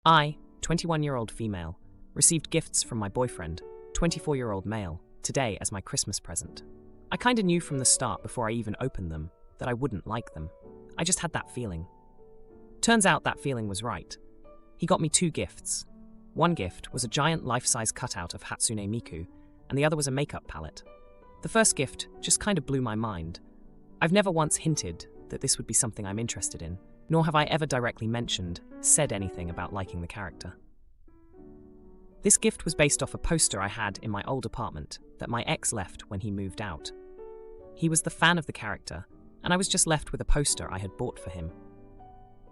I, 21-year-old female, received gifts from my boyfriend, 24-year-old male, today as my Christmas present. I kinda knew from the start before I even opened them that I wouldn't like them. I just had that feeling. Turns out that feeling was right. He got me 2 gifts. One gift was a giant life-size cutout of Hatsune Miku, and the other was a makeup palette. The first gift just kind of blew my mind. I've never once hinted that this would be something I'm interested in, nor have I ever directly said anything about liking the character. This gift was based off a poster I had in my old apartment that my ex left when he moved out. He was the fan of the character, and I was just left with a poster I had bought for him.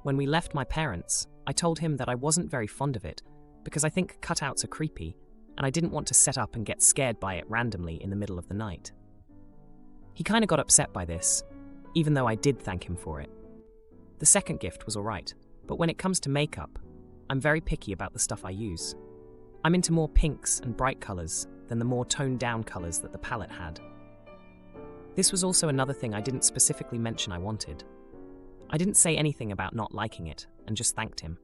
When we left my parents, I told him that I wasn't very fond of it because I think cutouts are creepy, and I didn't want to set up and get scared by it randomly in the middle of the night. He kinda got upset by this, even though I did thank him for it. The second gift was alright, but when it comes to makeup, I'm very picky about the stuff I use. I'm into more pinks and bright colours than the more toned-down colours that the palette had. This was also another thing I didn't specifically mention I wanted. I didn't say anything about not liking it, and just thanked him.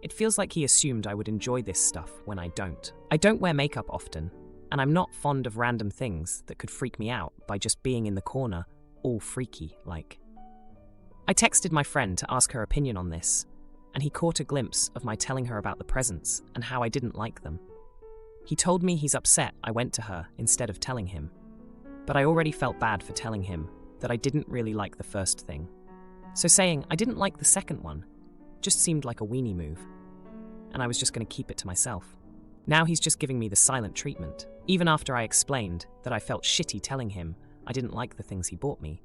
It feels like he assumed I would enjoy this stuff when I don't. I don't wear makeup often, and I'm not fond of random things that could freak me out by just being in the corner, all freaky-like. I texted my friend to ask her opinion on this, and he caught a glimpse of my telling her about the presents and how I didn't like them. He told me he's upset I went to her instead of telling him, but I already felt bad for telling him that I didn't really like the first thing. So saying I didn't like the second one just seemed like a weenie move, and I was just going to keep it to myself. Now he's just giving me the silent treatment, even after I explained that I felt shitty telling him I didn't like the things he bought me.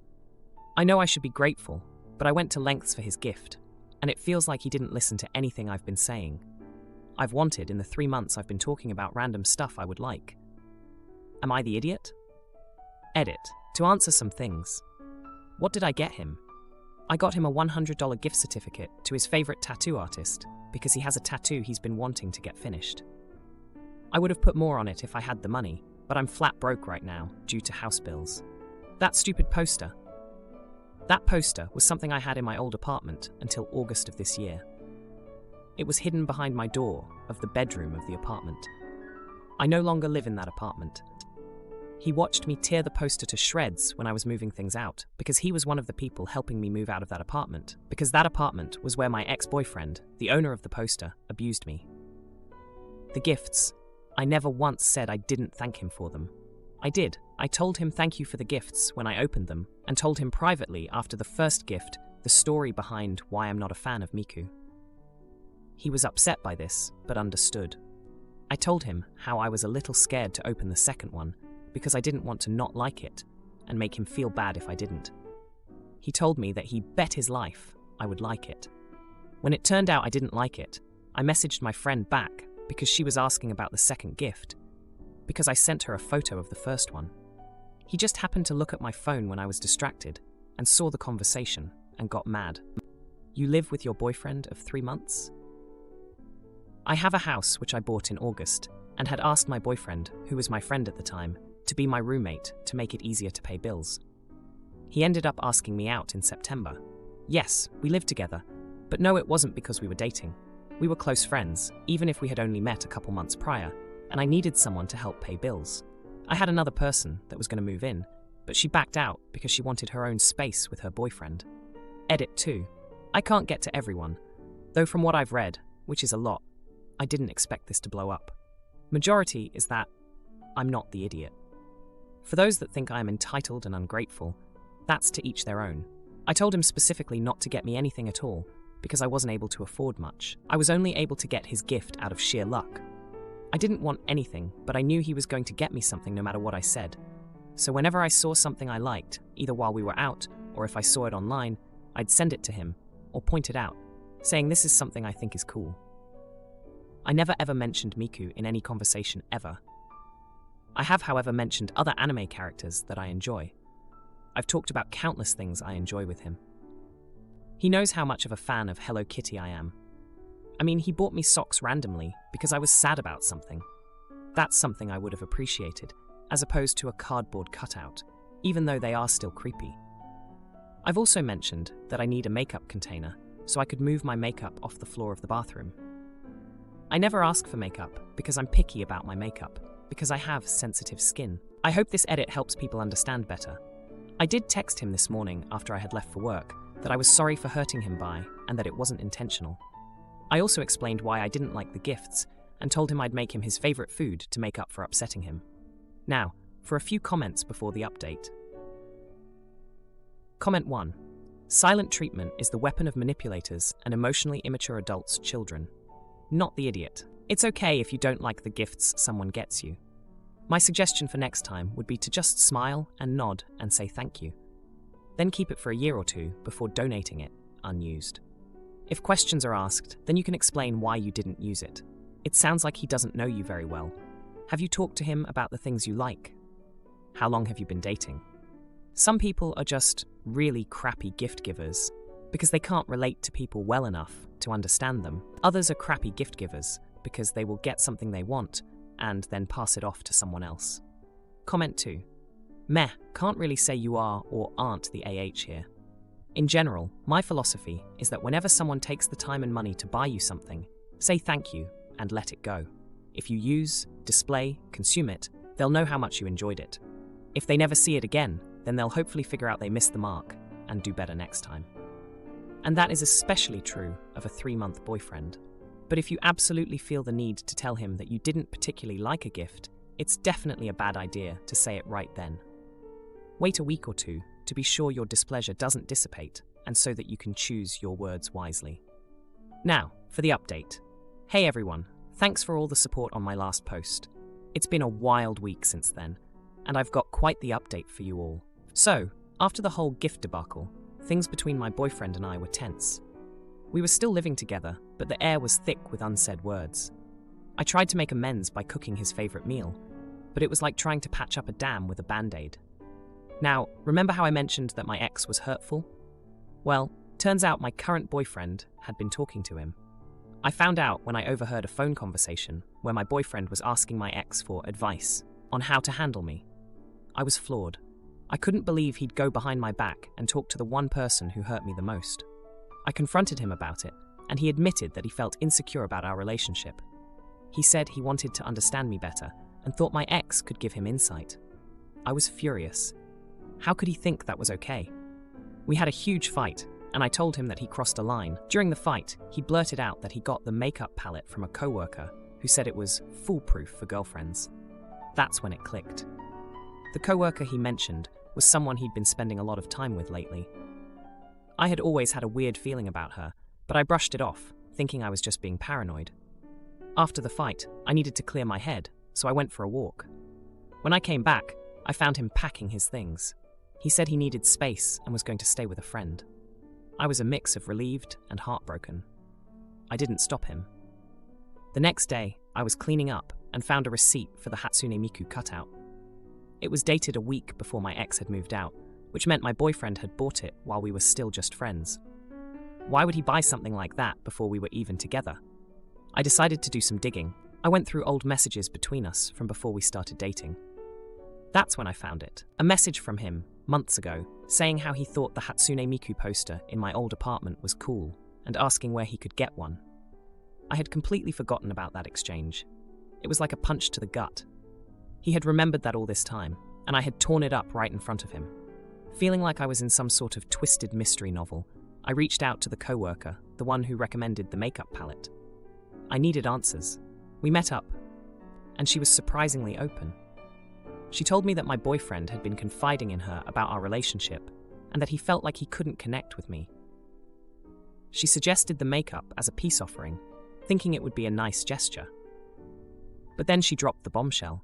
I know I should be grateful, but I went to lengths for his gift, and it feels like he didn't listen to anything I've been saying. I've wanted in the 3 months I've been talking about random stuff I would like. Am I the idiot? Edit. To answer some things. What did I get him? I got him a $100 gift certificate to his favorite tattoo artist because he has a tattoo he's been wanting to get finished. I would have put more on it if I had the money, but I'm flat broke right now due to house bills. That stupid poster. That poster was something I had in my old apartment until August of this year. It was hidden behind my door of the bedroom of the apartment. I no longer live in that apartment. He watched me tear the poster to shreds when I was moving things out because he was one of the people helping me move out of that apartment, because that apartment was where my ex-boyfriend, the owner of the poster, abused me. The gifts. I never once said I didn't thank him for them. I did. I told him thank you for the gifts when I opened them, and told him privately after the first gift the story behind why I'm not a fan of Miku. He was upset by this, but understood. I told him how I was a little scared to open the second one because I didn't want to not like it and make him feel bad if I didn't. He told me that he bet his life I would like it. When it turned out I didn't like it, I messaged my friend back because she was asking about the second gift, because I sent her a photo of the first one. He just happened to look at my phone when I was distracted and saw the conversation and got mad. You live with your boyfriend of 3 months? I have a house which I bought in August and had asked my boyfriend, who was my friend at the time, to be my roommate to make it easier to pay bills. He ended up asking me out in September. Yes, we lived together, but no, it wasn't because we were dating. We were close friends, even if we had only met a couple months prior, and I needed someone to help pay bills. I had another person that was going to move in, but she backed out because she wanted her own space with her boyfriend. Edit 2. I can't get to everyone, though from what I've read, which is a lot, I didn't expect this to blow up. Majority is that I'm not the idiot. For those that think I am entitled and ungrateful, that's to each their own. I told him specifically not to get me anything at all because I wasn't able to afford much. I was only able to get his gift out of sheer luck. I didn't want anything, but I knew he was going to get me something no matter what I said. So whenever I saw something I liked, either while we were out or if I saw it online, I'd send it to him or point it out, saying this is something I think is cool. I never ever mentioned Miku in any conversation ever. I have, however, mentioned other anime characters that I enjoy. I've talked about countless things I enjoy with him. He knows how much of a fan of Hello Kitty I am. I mean, he bought me socks randomly because I was sad about something. That's something I would have appreciated, as opposed to a cardboard cutout, even though they are still creepy. I've also mentioned that I need a makeup container so I could move my makeup off the floor of the bathroom. I never ask for makeup because I'm picky about my makeup, because I have sensitive skin. I hope this edit helps people understand better. I did text him this morning after I had left for work that I was sorry for hurting him by and that it wasn't intentional. I also explained why I didn't like the gifts and told him I'd make him his favorite food to make up for upsetting him. Now, for a few comments before the update. Comment 1. Silent treatment is the weapon of manipulators and emotionally immature adults' children. Not the idiot. It's okay if you don't like the gifts someone gets you. My suggestion for next time would be to just smile and nod and say thank you. Then keep it for a year or two before donating it, unused. If questions are asked, then you can explain why you didn't use it. It sounds like he doesn't know you very well. Have you talked to him about the things you like? How long have you been dating? Some people are just really crappy gift givers because they can't relate to people well enough to understand them. Others are crappy gift givers because they will get something they want and then pass it off to someone else. Comment 2. Meh, can't really say you are or aren't the AH here. In general, my philosophy is that whenever someone takes the time and money to buy you something, say thank you and let it go. If you use, display, consume it, they'll know how much you enjoyed it. If they never see it again, then they'll hopefully figure out they missed the mark and do better next time. And that is especially true of a 3-month boyfriend. But if you absolutely feel the need to tell him that you didn't particularly like a gift, it's definitely a bad idea to say it right then. Wait a week or two to be sure your displeasure doesn't dissipate and so that you can choose your words wisely. Now, for the update. Hey everyone, thanks for all the support on my last post. It's been a wild week since then, and I've got quite the update for you all. So, after the whole gift debacle, things between my boyfriend and I were tense. We were still living together, but the air was thick with unsaid words. I tried to make amends by cooking his favorite meal, but it was like trying to patch up a dam with a band-aid. Now, remember how I mentioned that my ex was hurtful? Well, turns out my current boyfriend had been talking to him. I found out when I overheard a phone conversation where my boyfriend was asking my ex for advice on how to handle me. I was floored. I couldn't believe he'd go behind my back and talk to the one person who hurt me the most. I confronted him about it, and he admitted that he felt insecure about our relationship. He said he wanted to understand me better and thought my ex could give him insight. I was furious. How could he think that was okay? We had a huge fight, and I told him that he crossed a line. During the fight, he blurted out that he got the makeup palette from a coworker who said it was foolproof for girlfriends. That's when it clicked. The coworker he mentioned was someone he'd been spending a lot of time with lately. I had always had a weird feeling about her, but I brushed it off, thinking I was just being paranoid. After the fight, I needed to clear my head, so I went for a walk. When I came back, I found him packing his things. He said he needed space and was going to stay with a friend. I was a mix of relieved and heartbroken. I didn't stop him. The next day, I was cleaning up and found a receipt for the Hatsune Miku cutout. It was dated a week before my ex had moved out, which meant my boyfriend had bought it while we were still just friends. Why would he buy something like that before we were even together? I decided to do some digging. I went through old messages between us from before we started dating. That's when I found it. A message from him, months ago, saying how he thought the Hatsune Miku poster in my old apartment was cool and asking where he could get one. I had completely forgotten about that exchange. It was like a punch to the gut. He had remembered that all this time, and I had torn it up right in front of him. Feeling like I was in some sort of twisted mystery novel, I reached out to the coworker, the one who recommended the makeup palette. I needed answers. We met up, and she was surprisingly open. She told me that my boyfriend had been confiding in her about our relationship, and that he felt like he couldn't connect with me. She suggested the makeup as a peace offering, thinking it would be a nice gesture. But then she dropped the bombshell.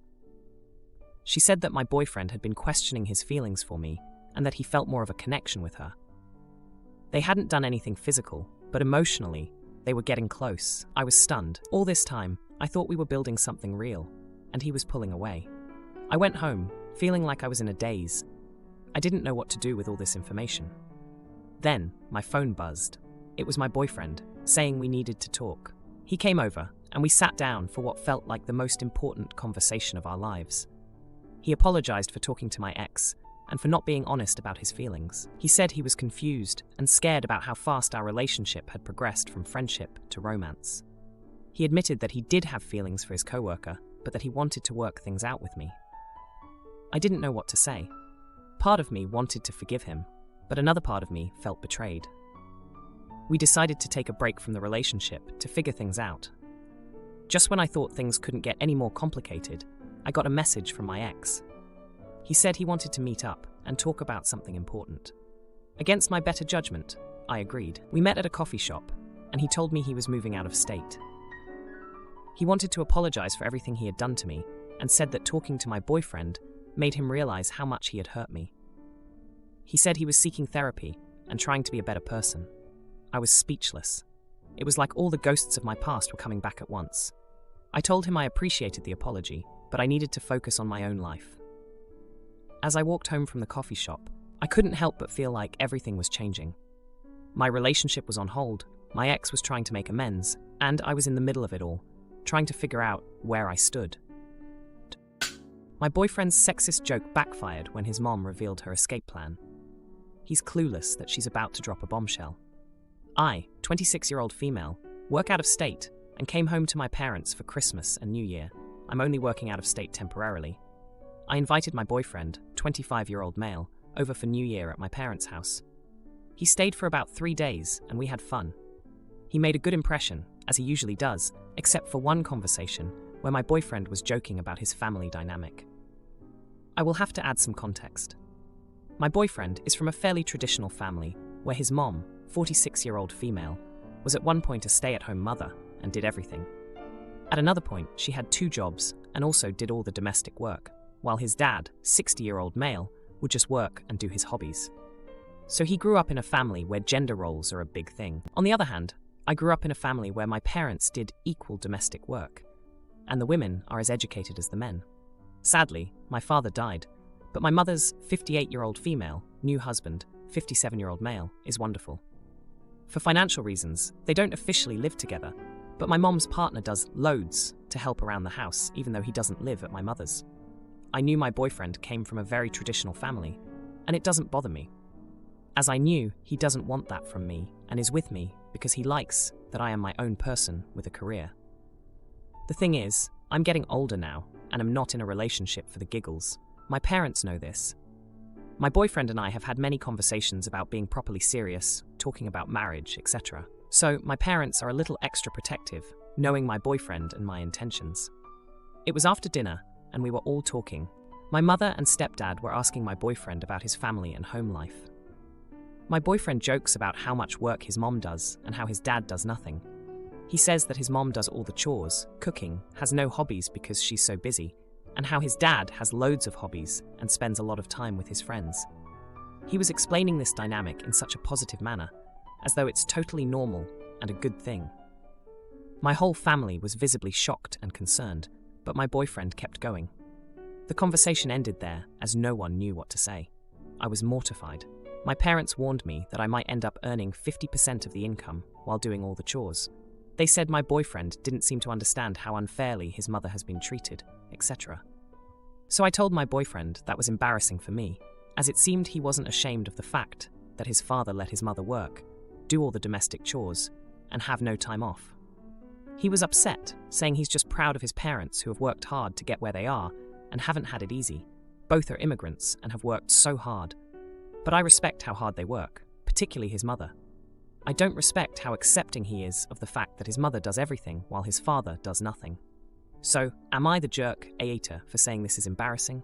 She said that my boyfriend had been questioning his feelings for me, and that he felt more of a connection with her. They hadn't done anything physical, but emotionally, they were getting close. I was stunned. All this time, I thought we were building something real, and he was pulling away. I went home, feeling like I was in a daze. I didn't know what to do with all this information. Then, my phone buzzed. It was my boyfriend, saying we needed to talk. He came over, and we sat down for what felt like the most important conversation of our lives. He apologized for talking to my ex, and for not being honest about his feelings. He said he was confused and scared about how fast our relationship had progressed from friendship to romance. He admitted that he did have feelings for his coworker, but that he wanted to work things out with me. I didn't know what to say. Part of me wanted to forgive him, but another part of me felt betrayed. We decided to take a break from the relationship to figure things out. Just when I thought things couldn't get any more complicated, I got a message from my ex. He said he wanted to meet up and talk about something important. Against my better judgment, I agreed. We met at a coffee shop, and he told me he was moving out of state. He wanted to apologize for everything he had done to me, and said that talking to my boyfriend made him realize how much he had hurt me. He said he was seeking therapy and trying to be a better person. I was speechless. It was like all the ghosts of my past were coming back at once. I told him I appreciated the apology, but I needed to focus on my own life. As I walked home from the coffee shop, I couldn't help but feel like everything was changing. My relationship was on hold, my ex was trying to make amends, and I was in the middle of it all, trying to figure out where I stood. My boyfriend's sexist joke backfired when his mom revealed her escape plan. He's clueless that she's about to drop a bombshell. I, 26-year-old female, work out of state and came home to my parents for Christmas and New Year. I'm only working out of state temporarily. I invited my boyfriend, 25-year-old male, over for New Year at my parents' house. He stayed for about 3 days and we had fun. He made a good impression, as he usually does, except for one conversation where my boyfriend was joking about his family dynamic. I will have to add some context. My boyfriend is from a fairly traditional family where his mom, 46-year-old female, was at one point a stay-at-home mother and did everything. At another point, she had 2 jobs and also did all the domestic work, while his dad, 60-year-old male, would just work and do his hobbies. So he grew up in a family where gender roles are a big thing. On the other hand, I grew up in a family where my parents did equal domestic work, and the women are as educated as the men. Sadly, my father died, but my mother's 58-year-old female, new husband, 57-year-old male, is wonderful. For financial reasons, they don't officially live together, but my mom's partner does loads to help around the house, even though he doesn't live at my mother's. I knew my boyfriend came from a very traditional family, and it doesn't bother me, as I knew he doesn't want that from me and is with me because he likes that I am my own person with a career. The thing is, I'm getting older now, and am not in a relationship for the giggles. My parents know this. My boyfriend and I have had many conversations about being properly serious, talking about marriage, etc. So my parents are a little extra protective, knowing my boyfriend and my intentions. It was after dinner, and we were all talking. My mother and stepdad were asking my boyfriend about his family and home life. My boyfriend jokes about how much work his mom does and how his dad does nothing. He says that his mom does all the chores, cooking, has no hobbies because she's so busy, and how his dad has loads of hobbies and spends a lot of time with his friends. He was explaining this dynamic in such a positive manner, as though it's totally normal and a good thing. My whole family was visibly shocked and concerned, but my boyfriend kept going. The conversation ended there as no one knew what to say. I was mortified. My parents warned me that I might end up earning 50% of the income while doing all the chores. They said my boyfriend didn't seem to understand how unfairly his mother has been treated, etc. So I told my boyfriend that was embarrassing for me, as it seemed he wasn't ashamed of the fact that his father let his mother work, do all the domestic chores, and have no time off. He was upset, saying he's just proud of his parents who have worked hard to get where they are and haven't had it easy. Both are immigrants and have worked so hard. But I respect how hard they work, particularly his mother. I don't respect how accepting he is of the fact that his mother does everything while his father does nothing. So, am I the jerk, Aeta, for saying this is embarrassing?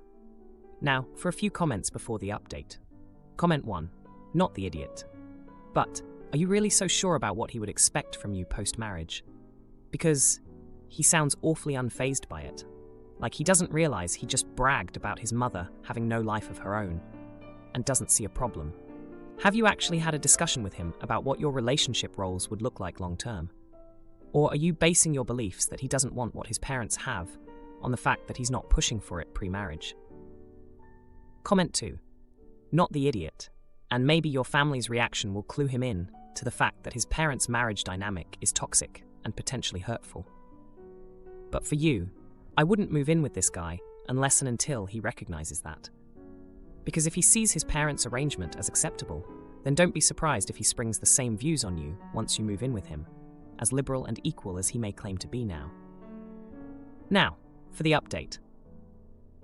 Now, for a few comments before the update. Comment 1. Not the idiot. But, are you really so sure about what he would expect from you post-marriage? Because he sounds awfully unfazed by it. Like he doesn't realize he just bragged about his mother having no life of her own, and doesn't see a problem. Have you actually had a discussion with him about what your relationship roles would look like long term? Or are you basing your beliefs that he doesn't want what his parents have on the fact that he's not pushing for it pre-marriage? Comment 2. Not the idiot. And maybe your family's reaction will clue him in to the fact that his parents' marriage dynamic is toxic and potentially hurtful. But for you, I wouldn't move in with this guy unless and until he recognizes that. Because if he sees his parents' arrangement as acceptable, then don't be surprised if he springs the same views on you once you move in with him. as liberal and equal as he may claim to be now. Now, for the update.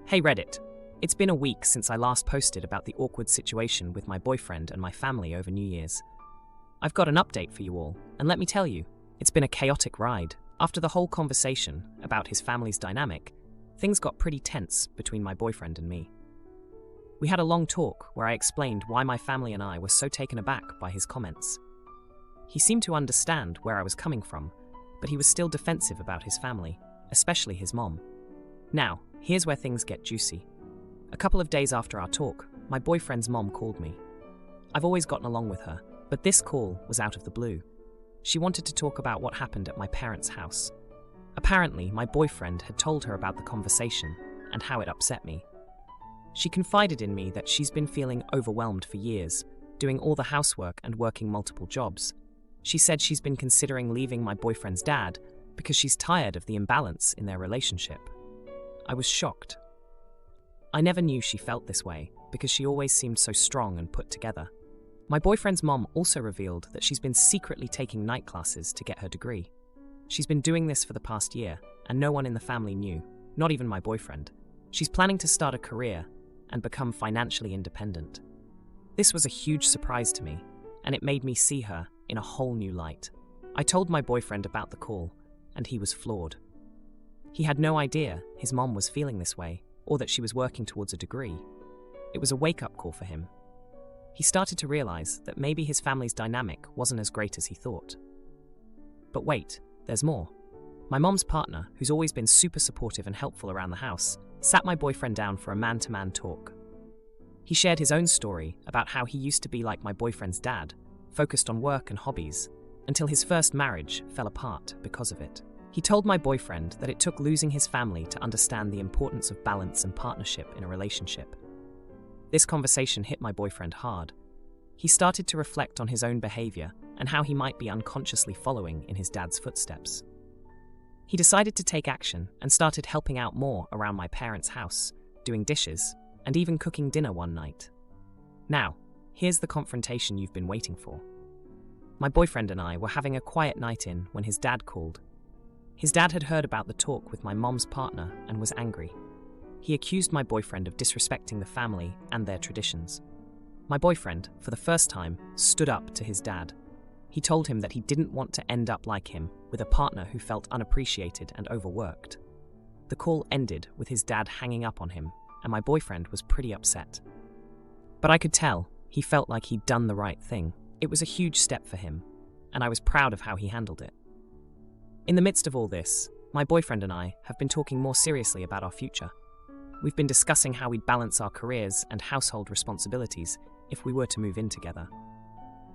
Hey Reddit, it's been a week since I last posted about the awkward situation with my boyfriend and my family over New Year's. I've got an update for you all, and let me tell you, it's been a chaotic ride. After the whole conversation about his family's dynamic, things got pretty tense between my boyfriend and me. We had a long talk where I explained why my family and I were so taken aback by his comments. He seemed to understand where I was coming from, but he was still defensive about his family, especially his mom. Now, here's where things get juicy. A couple of days after our talk, my boyfriend's mom called me. I've always gotten along with her, but this call was out of the blue. She wanted to talk about what happened at my parents' house. Apparently, my boyfriend had told her about the conversation and how it upset me. She confided in me that she's been feeling overwhelmed for years, doing all the housework and working multiple jobs. She said she's been considering leaving my boyfriend's dad because she's tired of the imbalance in their relationship. I was shocked. I never knew she felt this way because she always seemed so strong and put together. My boyfriend's mom also revealed that she's been secretly taking night classes to get her degree. She's been doing this for the past year, and no one in the family knew, not even my boyfriend. She's planning to start a career and become financially independent. This was a huge surprise to me, and it made me see her in a whole new light. I told my boyfriend about the call, and he was floored. He had no idea his mom was feeling this way, or that she was working towards a degree. It was a wake-up call for him. He started to realize that maybe his family's dynamic wasn't as great as he thought. But wait, there's more. My mom's partner, who's always been super supportive and helpful around the house, sat my boyfriend down for a man-to-man talk. He shared his own story about how he used to be like my boyfriend's dad, focused on work and hobbies, until his first marriage fell apart because of it. He told my boyfriend that it took losing his family to understand the importance of balance and partnership in a relationship. This conversation hit my boyfriend hard. He started to reflect on his own behavior and how he might be unconsciously following in his dad's footsteps. He decided to take action and started helping out more around my parents' house, doing dishes, and even cooking dinner one night. Now, here's the confrontation you've been waiting for. My boyfriend and I were having a quiet night in when his dad called. His dad had heard about the talk with my mom's partner and was angry. He accused my boyfriend of disrespecting the family and their traditions. My boyfriend, for the first time, stood up to his dad. He told him that he didn't want to end up like him, with a partner who felt unappreciated and overworked. The call ended with his dad hanging up on him, and my boyfriend was pretty upset. But I could tell he felt like he'd done the right thing. It was a huge step for him, and I was proud of how he handled it. In the midst of all this, my boyfriend and I have been talking more seriously about our future. We've been discussing how we'd balance our careers and household responsibilities if we were to move in together.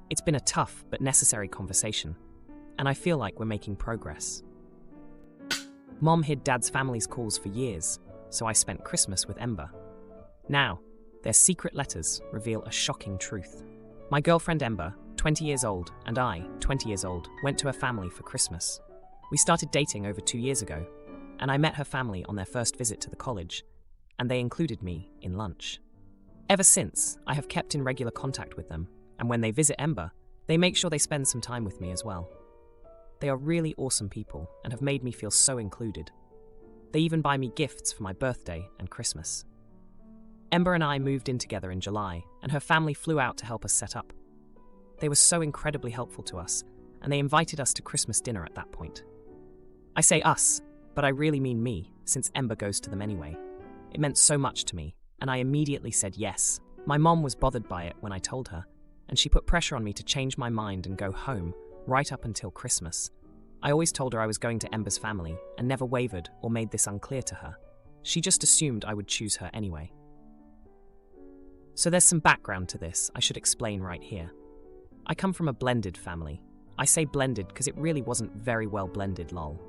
It's been a tough but necessary conversation, and I feel like we're making progress. Mom hid Dad's family's calls for years, so I spent Christmas with Ember. Now, their secret letters reveal a shocking truth. My girlfriend Ember, 20 years old, and I, 20 years old, went to her family for Christmas. We started dating over 2 years ago, and I met her family on their first visit to the college, and they included me in lunch. Ever since, I have kept in regular contact with them, and when they visit Ember, they make sure they spend some time with me as well. They are really awesome people and have made me feel so included. They even buy me gifts for my birthday and Christmas. Ember and I moved in together in July, and her family flew out to help us set up. They were so incredibly helpful to us, and they invited us to Christmas dinner at that point. I say us, but I really mean me, since Ember goes to them anyway. It meant so much to me, and I immediately said yes. My mom was bothered by it when I told her, and she put pressure on me to change my mind and go home, right up until Christmas. I always told her I was going to Ember's family, and never wavered or made this unclear to her. She just assumed I would choose her anyway. So there's some background to this I should explain right here. I come from a blended family. I say blended because it really wasn't very well blended, lol.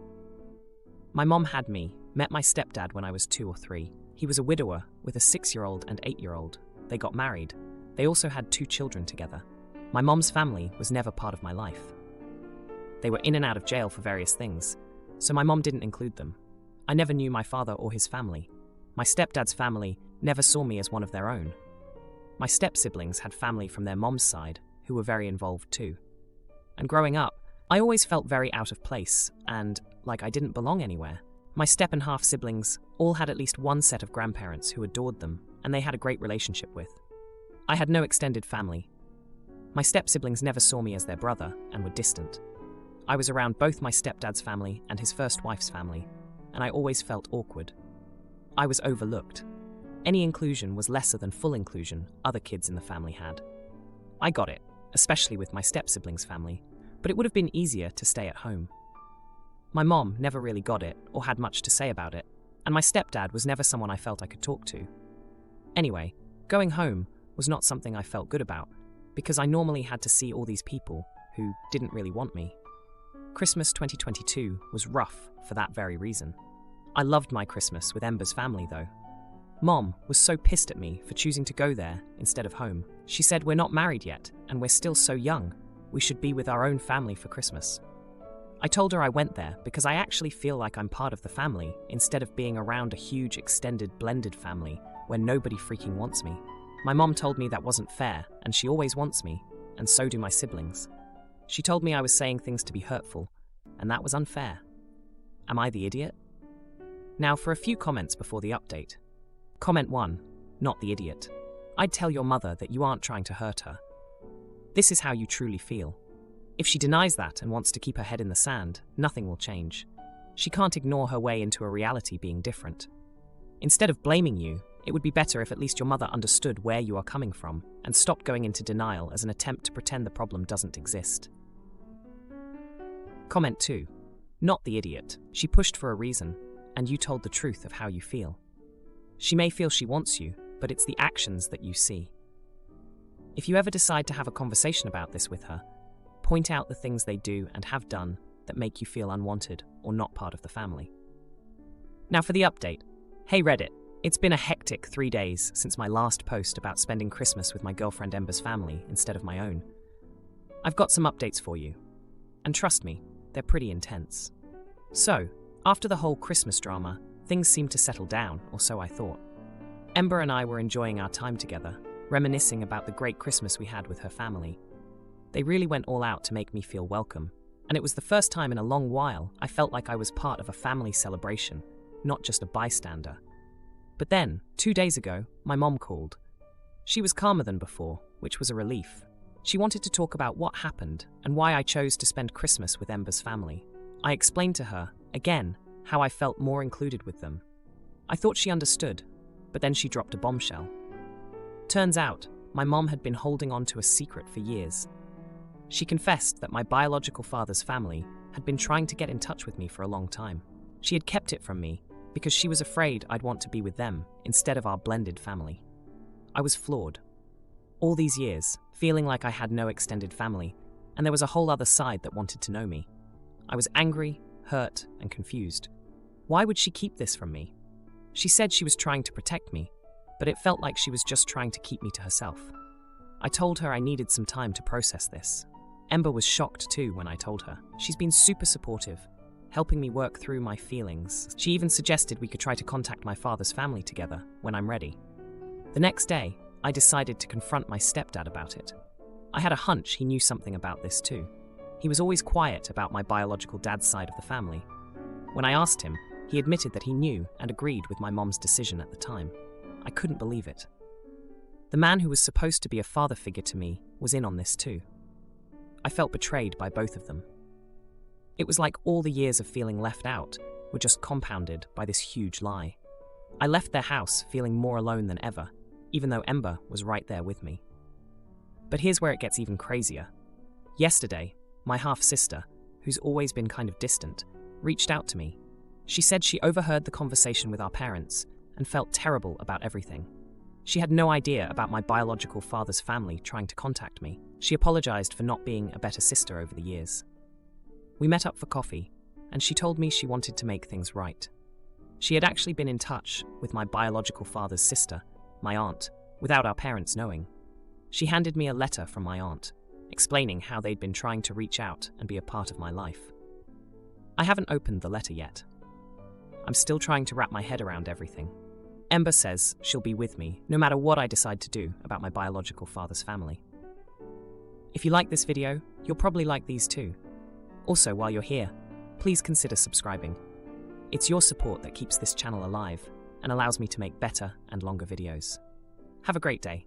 My mom had me, met my stepdad when I was 2 or 3. He was a widower with a 6-year-old and 8-year-old. They got married. They also had 2 children together. My mom's family was never part of my life. They were in and out of jail for various things, so my mom didn't include them. I never knew my father or his family. My stepdad's family never saw me as one of their own. My step-siblings had family from their mom's side who were very involved too. And growing up, I always felt very out of place and like I didn't belong anywhere. My step and half siblings all had at least one set of grandparents who adored them and they had a great relationship with. I had no extended family. My step-siblings never saw me as their brother and were distant. I was around both my stepdad's family and his first wife's family, and I always felt awkward. I was overlooked. Any inclusion was lesser than full inclusion other kids in the family had. I got it, especially with my step-siblings' family, but it would have been easier to stay at home. My mom never really got it or had much to say about it, and my stepdad was never someone I felt I could talk to. Anyway, going home was not something I felt good about, because I normally had to see all these people who didn't really want me. Christmas 2022 was rough for that very reason. I loved my Christmas with Ember's family though. Mom was so pissed at me for choosing to go there instead of home. She said we're not married yet and we're still so young. We should be with our own family for Christmas. I told her I went there because I actually feel like I'm part of the family instead of being around a huge extended blended family where nobody freaking wants me. My mom told me that wasn't fair, and she always wants me, and so do my siblings. She told me I was saying things to be hurtful, and that was unfair. Am I the idiot? Now for a few comments before the update. Comment 1. Not the idiot. I'd tell your mother that you aren't trying to hurt her. This is how you truly feel. If she denies that and wants to keep her head in the sand, nothing will change. She can't ignore her way into a reality being different. Instead of blaming you, it would be better if at least your mother understood where you are coming from and stopped going into denial as an attempt to pretend the problem doesn't exist. Comment 2. Not the idiot. She pushed for a reason, and you told the truth of how you feel. She may feel she wants you, but it's the actions that you see. If you ever decide to have a conversation about this with her, point out the things they do and have done that make you feel unwanted or not part of the family. Now for the update. Hey Reddit. It's been a hectic 3 days since my last post about spending Christmas with my girlfriend Ember's family instead of my own. I've got some updates for you. And trust me, they're pretty intense. So, after the whole Christmas drama, things seemed to settle down, or so I thought. Ember and I were enjoying our time together, reminiscing about the great Christmas we had with her family. They really went all out to make me feel welcome, and it was the first time in a long while I felt like I was part of a family celebration, not just a bystander. But then, 2 days ago, my mom called. She was calmer than before, which was a relief. She wanted to talk about what happened and why I chose to spend Christmas with Ember's family. I explained to her, again, how I felt more included with them. I thought she understood, but then she dropped a bombshell. Turns out, my mom had been holding on to a secret for years. She confessed that my biological father's family had been trying to get in touch with me for a long time. She had kept it from me because she was afraid I'd want to be with them instead of our blended family. I was flawed. All these years, feeling like I had no extended family, and there was a whole other side that wanted to know me. I was angry, hurt, and confused. Why would she keep this from me? She said she was trying to protect me, but it felt like she was just trying to keep me to herself. I told her I needed some time to process this. Ember was shocked too when I told her. She's been super supportive, helping me work through my feelings. She even suggested we could try to contact my father's family together when I'm ready. The next day, I decided to confront my stepdad about it. I had a hunch he knew something about this too. He was always quiet about my biological dad's side of the family. When I asked him, he admitted that he knew and agreed with my mom's decision at the time. I couldn't believe it. The man who was supposed to be a father figure to me was in on this too. I felt betrayed by both of them. It was like all the years of feeling left out were just compounded by this huge lie. I left their house feeling more alone than ever, even though Ember was right there with me. But here's where it gets even crazier. Yesterday, my half-sister, who's always been kind of distant, reached out to me. She said she overheard the conversation with our parents and felt terrible about everything. She had no idea about my biological father's family trying to contact me. She apologized for not being a better sister over the years. We met up for coffee, and she told me she wanted to make things right. She had actually been in touch with my biological father's sister, my aunt, without our parents knowing. She handed me a letter from my aunt, explaining how they'd been trying to reach out and be a part of my life. I haven't opened the letter yet. I'm still trying to wrap my head around everything. Ember says she'll be with me no matter what I decide to do about my biological father's family. If you like this video, you'll probably like these too. Also, while you're here, please consider subscribing. It's your support that keeps this channel alive and allows me to make better and longer videos. Have a great day.